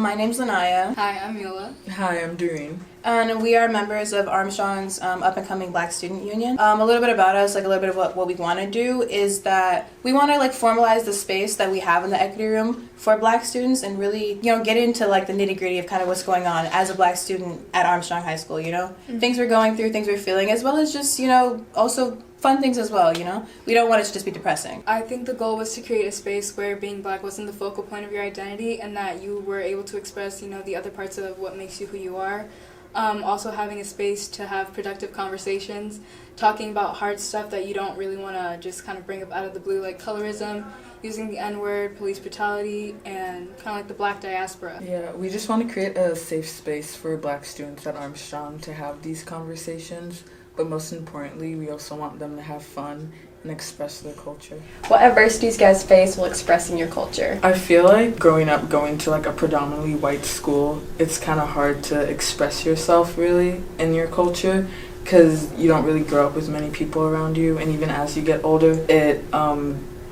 My name's Aniya. Hi, I'm Muela. Hi, I'm Derine. And we are members of Armstrong's up-and-coming Black Student Union. A little bit about us, a little bit of what we want to do is that we want to formalize the space that we have in the equity room for Black students and really, get into the nitty-gritty of kind of what's going on as a Black student at Armstrong High School, Mm-hmm. Things we're going through, things we're feeling, as well as just, also fun things as well, We don't want it to just be depressing. I think the goal was to create a space where being Black wasn't the focal point of your identity and that you were able to express, the other parts of what makes you who you are. Also having a space to have productive conversations, talking about hard stuff that you don't really want to just kind of bring up out of the blue, like colorism, using the N-word, police brutality, and kind of like the Black diaspora. Yeah, we just want to create a safe space for Black students at Armstrong to have these conversations, but most importantly, we also want them to have fun and express their culture. What adversities you guys face while expressing your culture? I feel like growing up going to a predominantly white school, it's kind of hard to express yourself really in your culture because you don't really grow up with many people around you, and even as you get older, it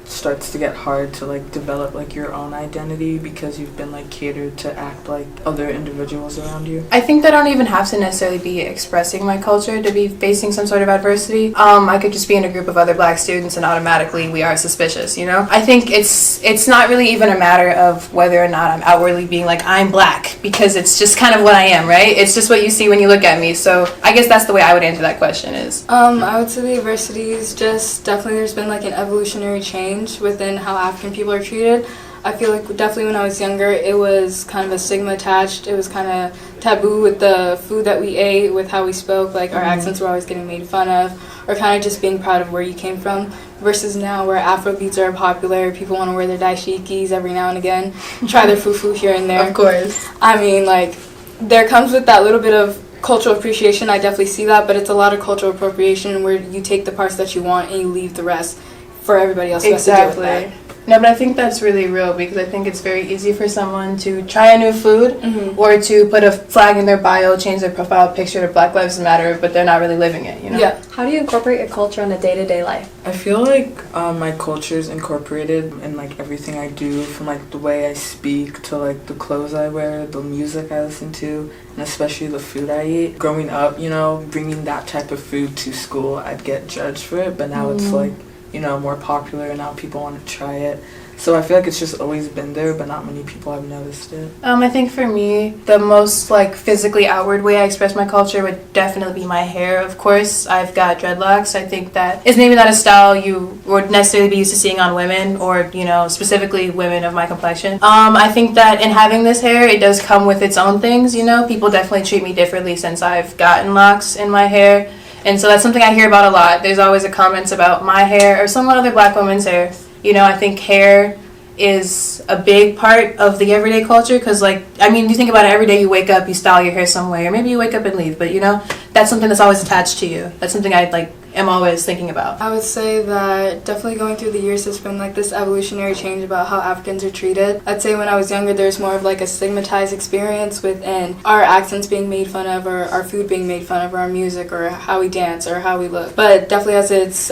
starts to get hard to develop your own identity because you've been catered to act like other individuals around you. I think that I don't even have to necessarily be expressing my culture to be facing some sort of adversity. I could just be in a group of other Black students and automatically we are suspicious, I think it's not really even a matter of whether or not I'm outwardly being I'm Black, because it's just kind of what I am, right? It's just what you see when you look at me. So I guess that's the way I would answer that question is. I would say the adversities just definitely there's been an evolutionary change within how African people are treated. I feel definitely when I was younger, it was kind of a stigma attached. It was kind of taboo with the food that we ate, with how we spoke, our accents were always getting made fun of, or kind of just being proud of where you came from, versus now where Afrobeats are popular, people want to wear their dashikis every now and again, try their fufu here and there. Of course. I mean, there comes with that little bit of cultural appreciation. I definitely see that, but it's a lot of cultural appropriation where you take the parts that you want and you leave the rest for everybody else who has to deal with that. No, but I think that's really real because I think it's very easy for someone to try a new food or to put a flag in their bio, change their profile picture to Black Lives Matter, but they're not really living it, Yeah. How do you incorporate your culture in a day-to-day life? I feel my culture is incorporated in everything I do, from the way I speak to the clothes I wear, the music I listen to, and especially the food I eat. Growing up, bringing that type of food to school, I'd get judged for it, but now it's more popular and now people want to try it. So I feel it's just always been there, but not many people have noticed it. I think for me, the most physically outward way I express my culture would definitely be my hair. Of course, I've got dreadlocks. I think that is maybe not a style you would necessarily be used to seeing on women or, specifically women of my complexion. I think that in having this hair, it does come with its own things, People definitely treat me differently since I've gotten locks in my hair. And so that's something I hear about a lot. There's always a comments about my hair or some other Black woman's hair. I think hair is a big part of the everyday culture because, you think about it, every day you wake up, you style your hair some way, or maybe you wake up and leave, but, that's something that's always attached to you. That's something I, am always thinking about. I would say that definitely going through the years there's been this evolutionary change about how Africans are treated. I'd say when I was younger there's more of a stigmatized experience within our accents being made fun of, or our food being made fun of, or our music, or how we dance, or how we look. But definitely as it's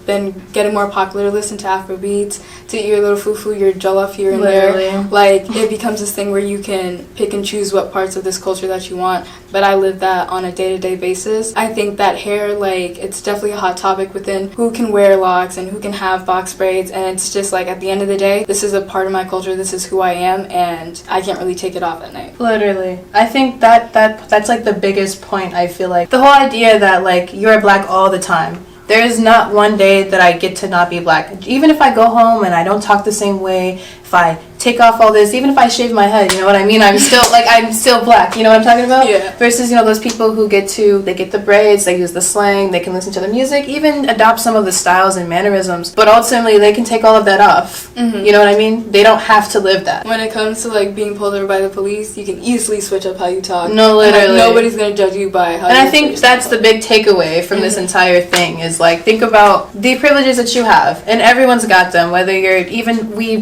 been getting more popular to listen to Afrobeats, to eat your little fufu, your jollof here and there, it becomes this thing where you can pick and choose what parts of this culture that you want. But I live that on a day-to-day basis. I think that hair, it's definitely a hot topic within who can wear locks and who can have box braids, and it's just at the end of the day, this is a part of my culture, this is who I am, and I can't really take it off at night. Literally. I think that's the biggest point. I feel the whole idea that you're Black all the time. There is not one day that I get to not be Black. Even if I go home and I don't talk the same way, if I take off all this, even if I shave my head, you know what I mean? I'm still I'm still Black, you know what I'm talking about? Yeah. Versus, those people who get the braids, they use the slang, they can listen to the music, even adopt some of the styles and mannerisms, but ultimately they can take all of that off. You know what I mean? They don't have to live that. When it comes to being pulled over by the police, you can easily switch up how you talk. No, literally. And, nobody's gonna judge you by how. And I think that's the big takeaway from this entire thing is think about the privileges that you have, and everyone's got them. Whether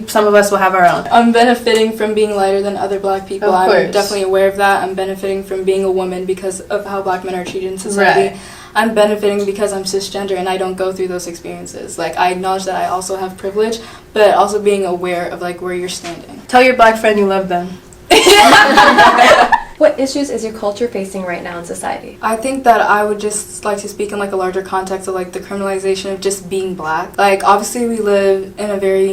some of us will have our own. I'm benefiting from being lighter than other Black people. Of course. I'm definitely aware of that. I'm benefiting from being a woman because of how Black men are treated in society. Right. I'm benefiting because I'm cisgender and I don't go through those experiences. I acknowledge that I also have privilege, but also being aware of where you're standing. Tell your Black friend you love them. What issues is your culture facing right now in society? I think that I would just like to speak in like a larger context of like the criminalization of just being black. Like obviously we live in a very,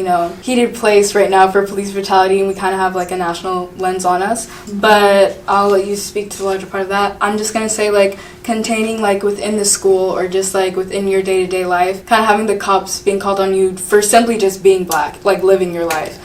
heated place right now for police brutality, and we kind of have like a national lens on us. But I'll let you speak to the larger part of that. I'm just going to say like containing like within the school or just like within your day-to-day life, kind of having the cops being called on you for simply just being black, like living your life.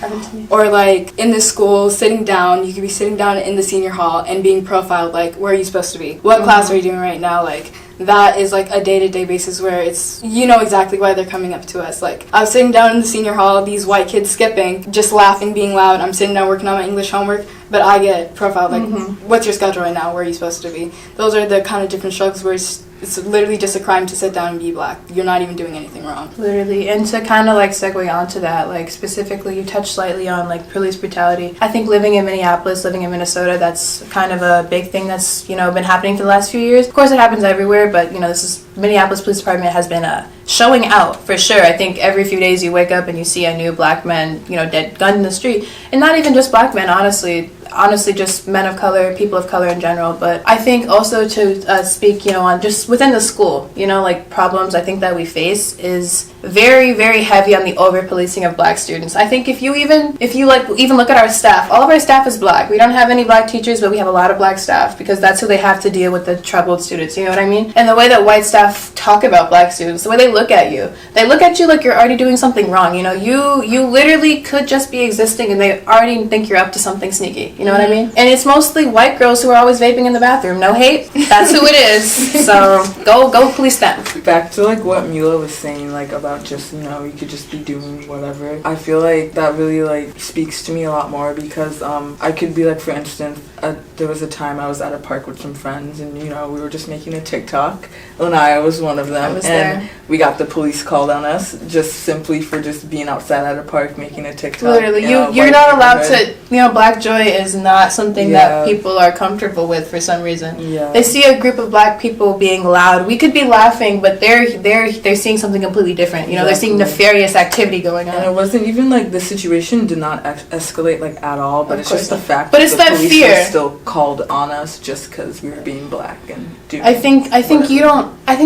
Or like in the school sitting down, you could be sitting down in the senior hall and being profiled, like where are you supposed to be, what class are you doing right now, like that is like a day-to-day basis where it's exactly why they're coming up to us. Like I was sitting down in the senior hall, these white kids skipping, just laughing, being loud. I'm sitting down working on my English homework, but I get profiled like what's your schedule right now, where are you supposed to be. Those are the kind of different struggles where it's literally just a crime to sit down and be black. You're not even doing anything wrong. Literally. And to kind of like segue onto that, like specifically you touched slightly on like police brutality. I think living in Minneapolis, living in Minnesota, that's kind of a big thing that's, been happening for the last few years. Of course it happens everywhere, but this is Minneapolis Police Department has been showing out for sure. I think every few days you wake up and you see a new black man, dead, gunned in the street. And not even just black men, honestly just men of color, people of color in general. But I think also to speak, on just within the school, like problems I think that we face is very, very heavy on the over-policing of black students. I think if you even look at our staff, all of our staff is black. We don't have any black teachers, but we have a lot of black staff because that's who they have to deal with the troubled students, you know what I mean? And the way that white staff talk about black students, the way they look at you like you're already doing something wrong, you literally could just be existing and they already think you're up to something sneaky, you know what I mean? And it's mostly white girls who are always vaping in the bathroom. No hate, that's who it is. So go police them. Back to like what Muela was saying, like about just you could just be doing whatever. I feel like that really like speaks to me a lot more because I could be like, for instance, there was a time I was at a park with some friends and we were just making a TikTok. Aniya was one of them, and we got the police called on us just simply for just being outside at a park making a TikTok. Literally, you're not allowed to. Black joy is not something that people are comfortable with for some reason. Yeah. They see a group of black people being loud. We could be laughing, but they're seeing something completely different. They're seeing nefarious activity going on. And it wasn't even like the situation did not escalate like at all, but it's just the fact but that it's the that police fear. were still called on us just because we were being black and doing. I think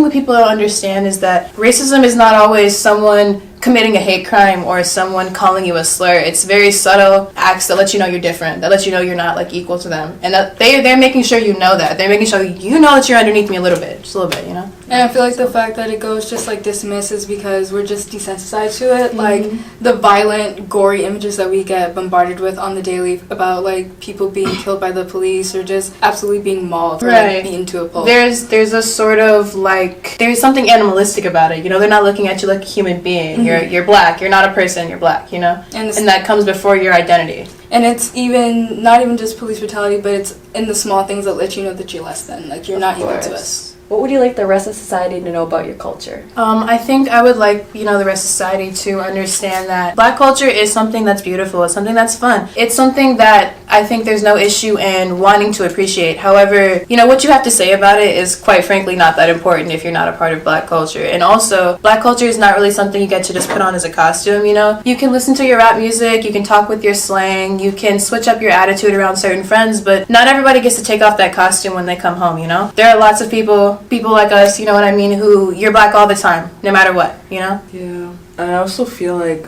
what people don't understand is that racism is not always someone committing a hate crime or someone calling you a slur. It's very subtle acts that let you know you're different, that let you know you're not like equal to them, and that they're making sure you know that. They're making sure you know that you're underneath me a little bit, just a little bit, And I feel like the fact that it goes just like dismissed is because we're just desensitized to it. Like the violent, gory images that we get bombarded with on the daily about like people being killed by the police or just absolutely being mauled or like, beaten to a pulp. There's a sort of like there's something animalistic about it. They're not looking at you like a human being. You're black. You're not a person. You're black. And that comes before your identity. And it's even not even just police brutality, but it's in the small things that let you know that you're less than. Like you're not equal to us. What would you like the rest of society to know about your culture? I think I would like, the rest of society to understand that black culture is something that's beautiful. It's something that's fun. It's something that I think there's no issue in wanting to appreciate. However, what you have to say about it is quite frankly not that important if you're not a part of black culture. And also, black culture is not really something you get to just put on as a costume, You can listen to your rap music, you can talk with your slang, you can switch up your attitude around certain friends, but not everybody gets to take off that costume when they come home, There are lots of people like us, who you're black all the time, no matter what, Yeah. And I also feel like,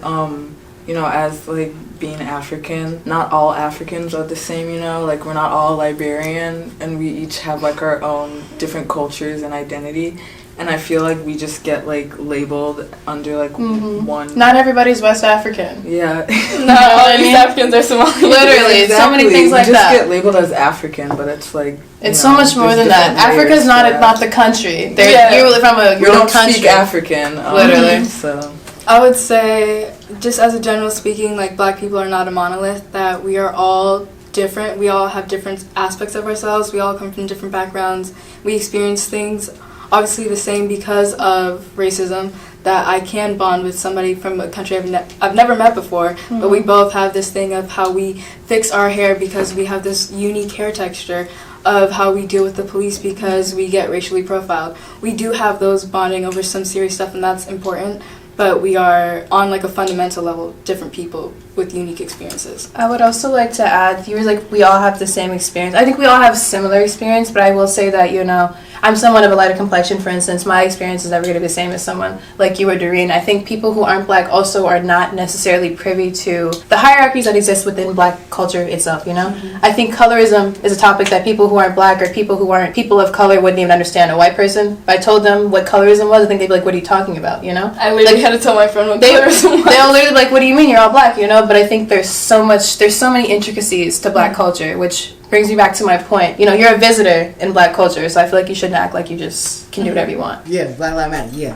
as like being African, not all Africans are the same, like we're not all Liberian and we each have like our own different cultures and identity. And I feel like we just get like labeled under like one. Not everybody's West African. Yeah. Not all East Africans are Somali. Literally, exactly. So many things like that. We just get labeled as African, but it's like it's so much more than that. Africa's not the country. You're from your own country. Speak African. Literally. So I would say, just as a general speaking, like black people are not a monolith. That we are all different. We all have different aspects of ourselves. We all come from different backgrounds. We experience things obviously the same because of racism, that I can bond with somebody from a country I've never met before, but we both have this thing of how we fix our hair because we have this unique hair texture, of how we deal with the police because we get racially profiled. We do have those bonding over some serious stuff, and that's important, but we are on like a fundamental level different people with unique experiences. I would also like to add, you were like, we all have the same experience. I think we all have similar experience, but I will say that, you know, I'm somewhat of a lighter complexion, for instance. My experience is never going to be the same as someone like you or Derine. I think people who aren't black also are not necessarily privy to the hierarchies that exist within black culture itself, you know? I think colorism is a topic that people who aren't black or people who aren't people of color wouldn't even understand. A white person, if I told them what colorism was, I think they'd be like, what are you talking about, you know? I literally had to tell my friend what colorism was. They'll literally be like, what do you mean you're all black, you know? But I think there's so many intricacies to black culture, which brings me back to my point. You know, you're a visitor in black culture, so I feel like you shouldn't act like you just can do whatever you want. Yeah, Black Lives Matter, yeah.